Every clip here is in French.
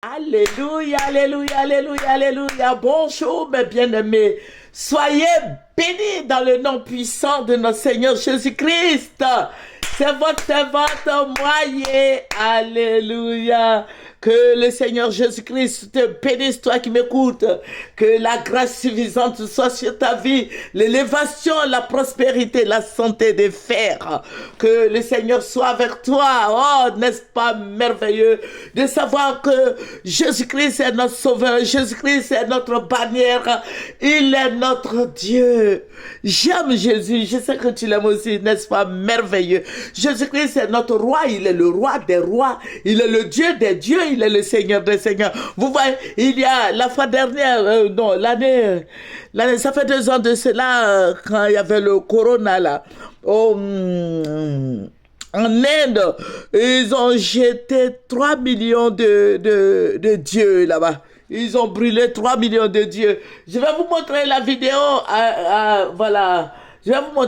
Alléluia, alléluia, alléluia, alléluia. Bonjour, mes bien-aimés. Soyez bénis dans le nom puissant de notre Seigneur Jésus-Christ. C'est votre servante moyen. Alléluia. Que le Seigneur Jésus-Christ te bénisse, toi qui m'écoutes. Que la grâce suffisante soit sur ta vie. L'élévation, la prospérité, la santé des fers. Que le Seigneur soit avec toi. Oh, n'est-ce pas merveilleux de savoir que Jésus-Christ est notre sauveur. Jésus-Christ est notre bannière. Il est notre Dieu. J'aime Jésus. Je sais que tu l'aimes aussi. N'est-ce pas merveilleux? Jésus-Christ est notre roi. Il est le roi des rois. Il est le Dieu des dieux. Il est le Seigneur des seigneurs. Vous voyez, il y a la fois dernière, non, l'année, ça fait 2 ans de cela, quand il y avait le corona là, en Inde, ils ont jeté 3 millions de dieux là-bas. Ils ont brûlé 3 millions de dieux. Je vais vous montrer la vidéo. Voilà.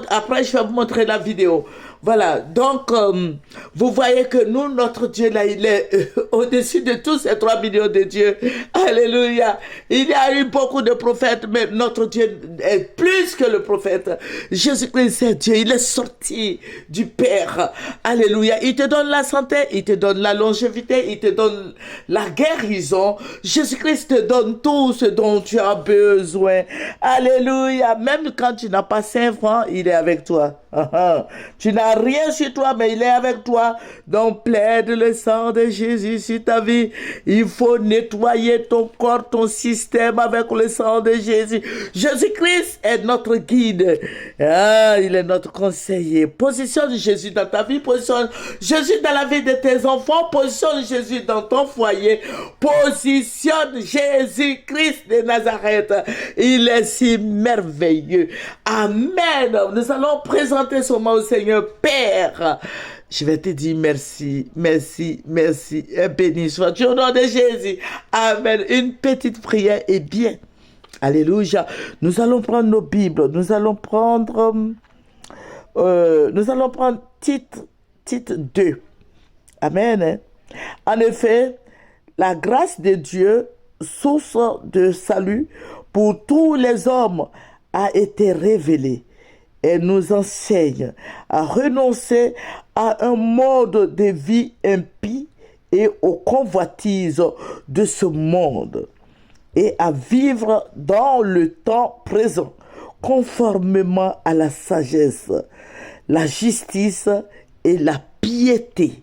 Après, je vais vous montrer la vidéo. Voilà, donc, vous voyez que nous, notre Dieu, là, il est au-dessus de tous ces 3 millions de dieux. Alléluia. Il y a eu beaucoup de prophètes, mais notre Dieu est plus que le prophète. Jésus-Christ est Dieu, il est sorti du Père. Alléluia. Il te donne la santé, il te donne la longévité, il te donne la guérison. Jésus-Christ te donne tout ce dont tu as besoin. Alléluia. Même quand tu n'as pas 5 francs, il est avec toi. Tu n'as rien sur toi, mais il est avec toi. Donc plaide le sang de Jésus sur ta vie. Il faut nettoyer ton corps, ton système avec le sang de Jésus. Jésus-Christ est notre guide. Il est notre conseiller. Positionne Jésus dans ta vie. Positionne Jésus dans la vie de tes enfants. Positionne Jésus dans ton foyer. Positionne Jésus-Christ de Nazareth. Il est si merveilleux. Amen. Nous allons présenter son nom au Seigneur. Père, je vais te dire merci, merci, merci. Et béni sois-tu au nom de Jésus. Amen. Une petite prière est bien. Alléluia. Nous allons prendre nos Bibles. Nous allons prendre titre 2. Amen. En effet, la grâce de Dieu, source de salut pour tous les hommes, a été révélée. Elle nous enseigne à renoncer à un mode de vie impie et aux convoitises de ce monde et à vivre dans le temps présent conformément à la sagesse, la justice et la piété.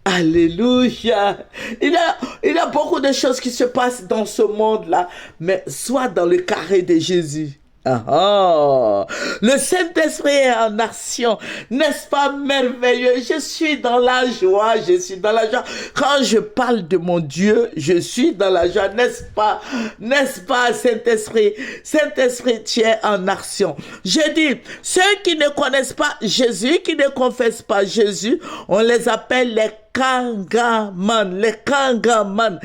Alléluia. Il y a beaucoup de choses qui se passent dans ce monde-là, mais sois dans le carré de Jésus. Le Saint-Esprit est en action. N'est-ce pas merveilleux? Je suis dans la joie. Je suis dans la joie. Quand je parle de mon Dieu, je suis dans la joie. N'est-ce pas? N'est-ce pas, Saint-Esprit? Saint-Esprit, tu es en action. Je dis, ceux qui ne connaissent pas Jésus, qui ne confessent pas Jésus, on les appelle les Kangaman. Les Kangaman.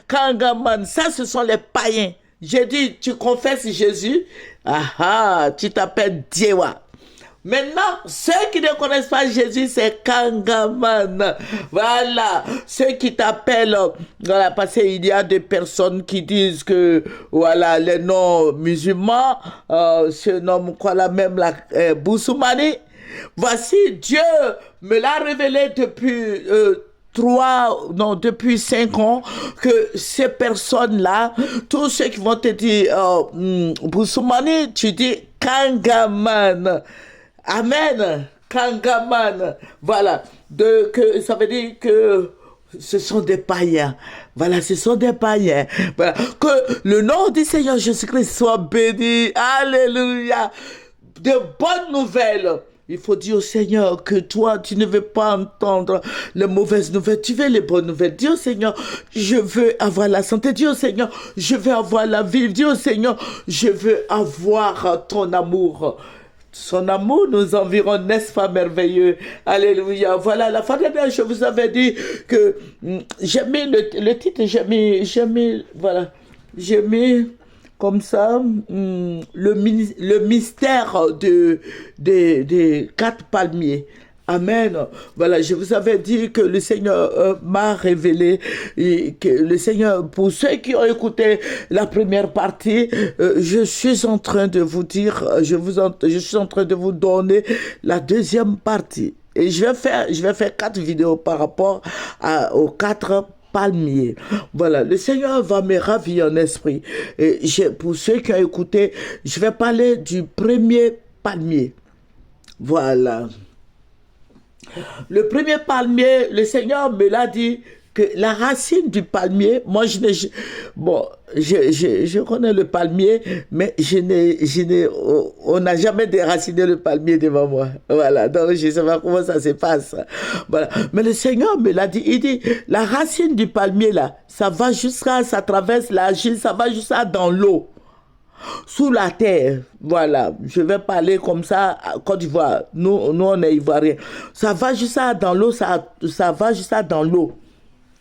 Kangaman. Ça, ce sont les païens. J'ai dit, tu confesses Jésus, tu t'appelles Diewa. Maintenant, ceux qui ne connaissent pas Jésus, c'est Kangaman. Voilà, ceux qui t'appellent, voilà, parce qu'il y a des personnes qui disent que, voilà, les noms musulmans se nomment quoi là même la Boussoumani. Voici, Dieu me l'a révélé depuis 5 ans, que ces personnes-là, tous ceux qui vont te dire Boussoumani, tu dis Kangaman. Amen. Kangaman. Voilà. Ça veut dire que ce sont des païens. Voilà, ce sont des païens. Voilà. Que le nom du Seigneur Jésus-Christ soit béni. Alléluia. De bonnes nouvelles. Il faut dire au Seigneur que toi, tu ne veux pas entendre les mauvaises nouvelles, tu veux les bonnes nouvelles. Dis au Seigneur, je veux avoir la santé. Dis au Seigneur, je veux avoir la vie. Dis au Seigneur, je veux avoir ton amour. Son amour nous environne, n'est-ce pas merveilleux? Alléluia. Voilà, la fois dernière, je vous avais dit que j'ai mis le titre, j'ai mis comme ça, le mystère des 4 palmiers. Amen. Voilà, je vous avais dit que le Seigneur m'a révélé et que le Seigneur, pour ceux qui ont écouté la première partie, je suis en train de vous dire, je suis en train de vous donner la deuxième partie. Et je vais faire 4 vidéos par rapport aux 4 palmiers. Voilà, le Seigneur va me ravir en esprit. Et pour ceux qui ont écouté, je vais parler du premier palmier. Voilà. Le premier palmier, le Seigneur me l'a dit que la racine du palmier, moi je connais le palmier, mais on n'a jamais déraciné le palmier devant moi. Voilà, donc je ne sais pas comment ça se passe. Voilà, mais le Seigneur me l'a dit, il dit, la racine du palmier là, ça traverse l'argile, ça va jusqu'à dans l'eau. Sous la terre, voilà, je vais parler comme ça, Côte d'Ivoire, nous on est ivoiriens, ça va juste ça dans l'eau, ça va juste ça dans l'eau.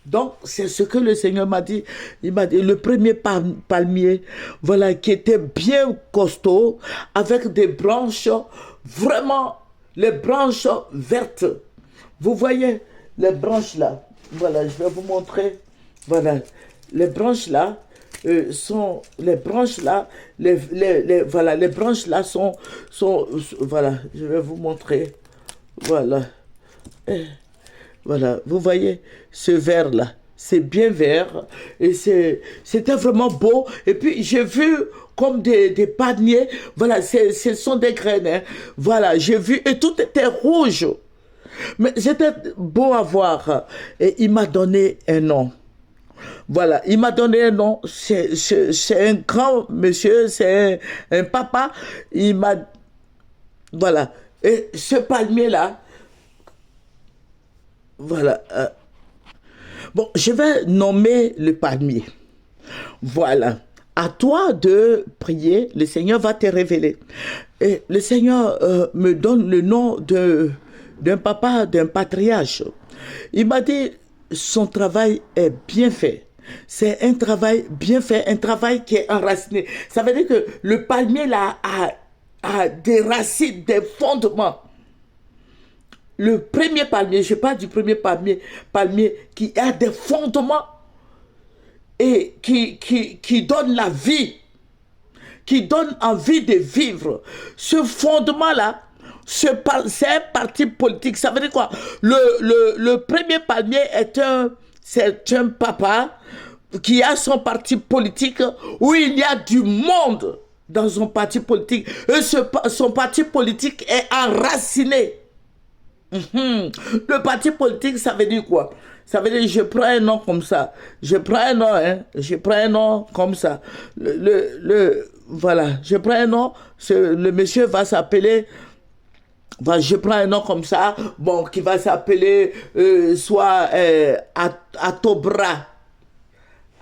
Donc, c'est ce que le Seigneur m'a dit. Il m'a dit, le premier palmier, voilà, qui était bien costaud, avec des branches, vraiment, les branches vertes. Vous voyez, les branches là, voilà, je vais vous montrer, voilà, les branches là, voilà, les branches là sont, voilà, je vais vous montrer, voilà, voilà, vous voyez ce vert là, c'est bien vert et c'était vraiment beau. Et puis j'ai vu comme des paniers, voilà, ce sont des graines, hein. Voilà, j'ai vu et tout était rouge, mais c'était beau à voir. Et il m'a donné un nom. Voilà, il m'a donné un nom, c'est un grand monsieur, c'est un papa, il m'a, voilà, et ce palmier-là, voilà, bon, je vais nommer le palmier, voilà, à toi de prier, le Seigneur va te révéler, et le Seigneur me donne le nom d'un papa, d'un patriarche, il m'a dit, son travail est bien fait. C'est un travail bien fait, un travail qui est enraciné. Ça veut dire que le palmier là a des racines, des fondements. Le premier palmier, je parle du premier palmier qui a des fondements et qui donne la vie, qui donne envie de vivre. Ce fondement-là, c'est un parti politique. Ça veut dire quoi? Le premier palmier c'est un papa qui a son parti politique où il y a du monde dans son parti politique. Et son parti politique est enraciné. Le parti politique, ça veut dire quoi? Ça veut dire je prends un nom comme ça. Je prends un nom, hein. Je prends un nom comme ça. Voilà, je prends un nom. Le monsieur va s'appeler... je prends un nom comme ça, bon, qui va s'appeler soit Atobra.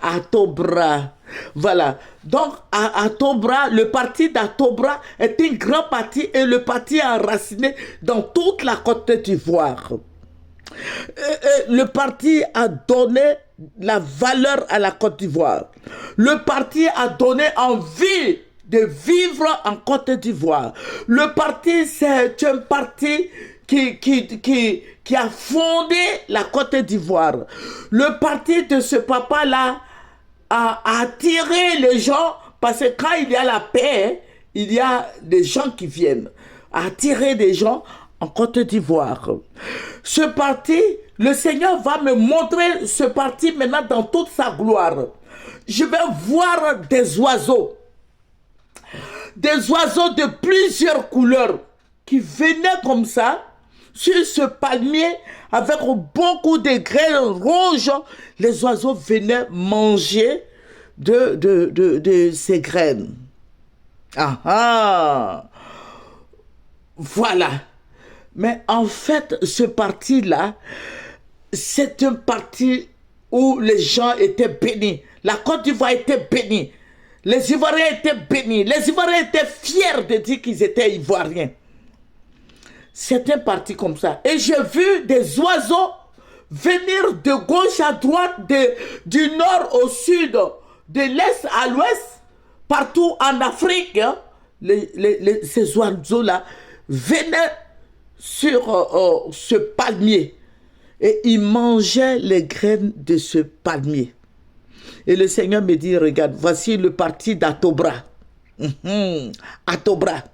Atobra. Voilà. Donc, Atobra, le parti d'Atobra est un grand parti et le parti est enraciné dans toute la Côte d'Ivoire. Le parti a donné la valeur à la Côte d'Ivoire. Le parti a donné envie de vivre en Côte d'Ivoire. Le parti, c'est un parti qui a fondé la Côte d'Ivoire. Le parti de ce papa-là a attiré les gens, parce que quand il y a la paix, il y a des gens qui viennent. Attirer des gens en Côte d'Ivoire. Ce parti, le Seigneur va me montrer ce parti maintenant dans toute sa gloire. Je vais voir des oiseaux de plusieurs couleurs qui venaient comme ça sur ce palmier avec beaucoup de graines rouges. Les oiseaux venaient manger de ces graines. Ah ah! Voilà. Mais en fait, ce parti-là, c'est un parti où les gens étaient bénis. La Côte d'Ivoire était bénie. Les Ivoiriens étaient bénis. Les Ivoiriens étaient fiers de dire qu'ils étaient Ivoiriens. C'est un parti comme ça. Et j'ai vu des oiseaux venir de gauche à droite, du nord au sud, de l'est à l'ouest, partout en Afrique. Ces oiseaux-là venaient sur ce palmier. Et il mangeait les graines de ce palmier. Et le Seigneur me dit, regarde, voici le parti d'Atobra. Atobra.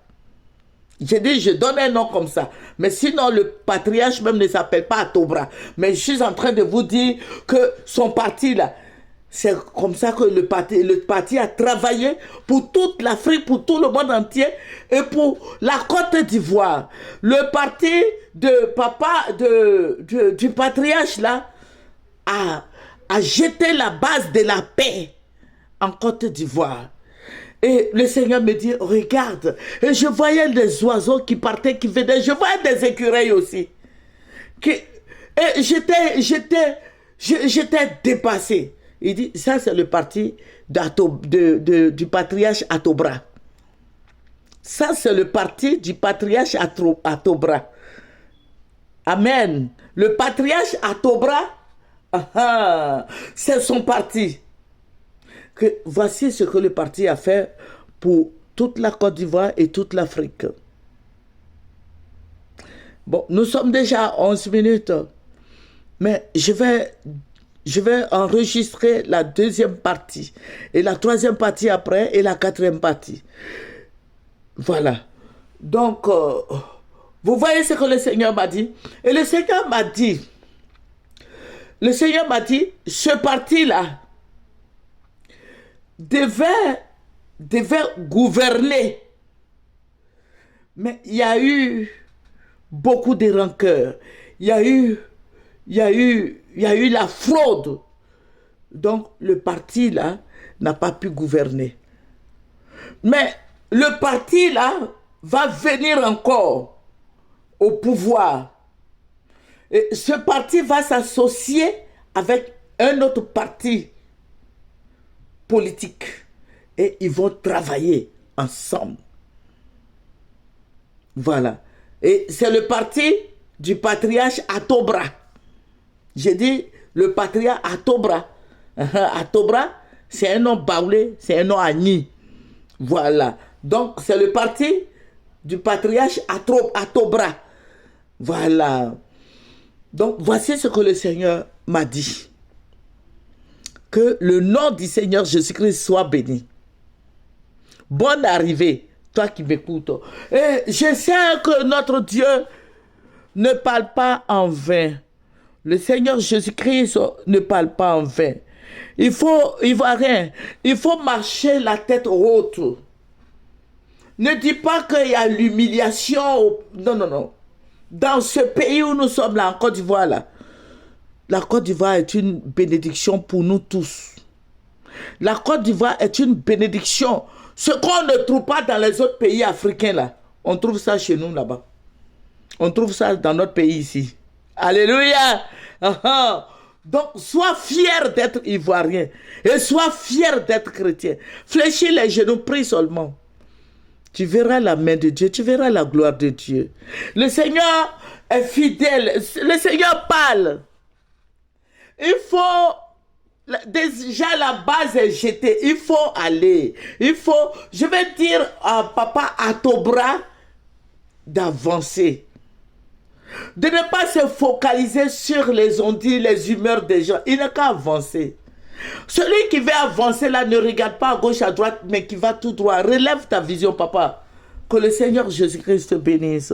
J'ai dit, je donne un nom comme ça. Mais sinon, le patriarche même ne s'appelle pas Atobra. Mais je suis en train de vous dire que son parti là, c'est comme ça que le parti a travaillé pour toute l'Afrique, pour tout le monde entier et pour la Côte d'Ivoire. Le parti de papa, du patriarche là, a jeté la base de la paix en Côte d'Ivoire. Et le Seigneur me dit, regarde, et je voyais des oiseaux qui partaient, qui venaient, je voyais des écureuils aussi. Et j'étais dépassé. Il dit, ça c'est le parti du patriarche Atobra. Ça c'est le parti du patriarche Atobra. Amen. Le patriarche Atobra, c'est son parti. Voici ce que le parti a fait pour toute la Côte d'Ivoire et toute l'Afrique. Bon, nous sommes déjà à 11 minutes, mais je vais enregistrer la deuxième partie, et la troisième partie après, et la quatrième partie. Voilà. Donc, vous voyez ce que le Seigneur m'a dit? Et le Seigneur m'a dit, ce parti-là, devait gouverner. Mais il y a eu beaucoup de rancœur. Il y a eu la fraude. Donc, le parti là n'a pas pu gouverner. Mais le parti là va venir encore au pouvoir. Et ce parti va s'associer avec un autre parti politique et ils vont travailler ensemble. Voilà. Et c'est le parti du patriarche Atobra. J'ai dit le patriarche Atobra. Atobra, c'est un nom baoulé, c'est un nom agni. Voilà. Donc c'est le parti du patriarche Atobra. Voilà. Donc voici ce que le Seigneur m'a dit. Que le nom du Seigneur Jésus-Christ soit béni. Bonne arrivée, toi qui m'écoutes. Et je sais que notre Dieu ne parle pas en vain. Le Seigneur Jésus-Christ ne parle pas en vain. Il faut marcher la tête haute. Ne dis pas qu'il y a l'humiliation. Non, non, non. Dans ce pays où nous sommes là, en Côte d'Ivoire, là, la Côte d'Ivoire est une bénédiction pour nous tous. La Côte d'Ivoire est une bénédiction. Ce qu'on ne trouve pas dans les autres pays africains, là, on trouve ça chez nous, là-bas. On trouve ça dans notre pays ici. Alléluia. Donc, sois fier d'être ivoirien. Et sois fier d'être chrétien. Fléchis les genoux, prie seulement. Tu verras la main de Dieu, tu verras la gloire de Dieu. Le Seigneur est fidèle. Le Seigneur parle. Il faut, déjà la base est jetée, il faut aller, je vais dire à papa Atobra d'avancer, de ne pas se focaliser sur les ondits, les humeurs des gens, il n'a qu'à avancer. Celui qui veut avancer là ne regarde pas à gauche, à droite, mais qui va tout droit, relève ta vision papa, que le Seigneur Jésus-Christ te bénisse,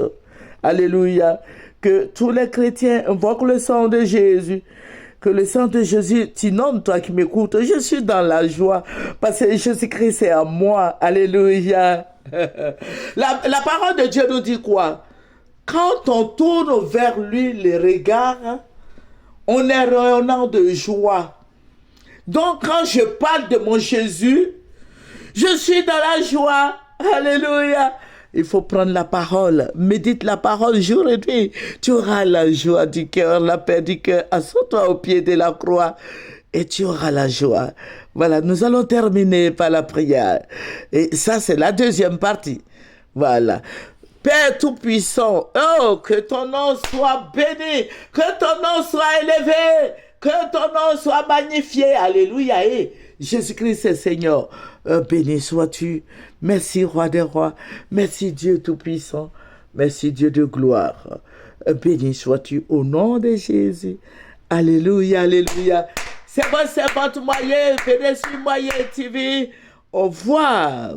alléluia, que tous les chrétiens invoquent le sang de Jésus. Que le sang de Jésus t'inonde, toi qui m'écoutes. Je suis dans la joie parce que Jésus-Christ est à moi. Alléluia. La parole de Dieu nous dit quoi? Quand on tourne vers lui les regards, on est rayonnant de joie. Donc quand je parle de mon Jésus, je suis dans la joie. Alléluia. Il faut prendre la parole. Médite la parole jour et nuit. Tu auras la joie du cœur, la paix du cœur. Assois-toi au pied de la croix et tu auras la joie. Voilà, nous allons terminer par la prière. Et ça, c'est la deuxième partie. Voilà. Père Tout-Puissant, oh, que ton nom soit béni, que ton nom soit élevé, que ton nom soit magnifié. Alléluia. Et Jésus-Christ est Seigneur. Béni sois-tu. Merci, Roi des rois. Merci, Dieu Tout-Puissant. Merci Dieu de gloire. Béni sois-tu au nom de Jésus. Alléluia, alléluia. C'est bon, c'est votre moyen. Venez sur Moyen TV. Au revoir.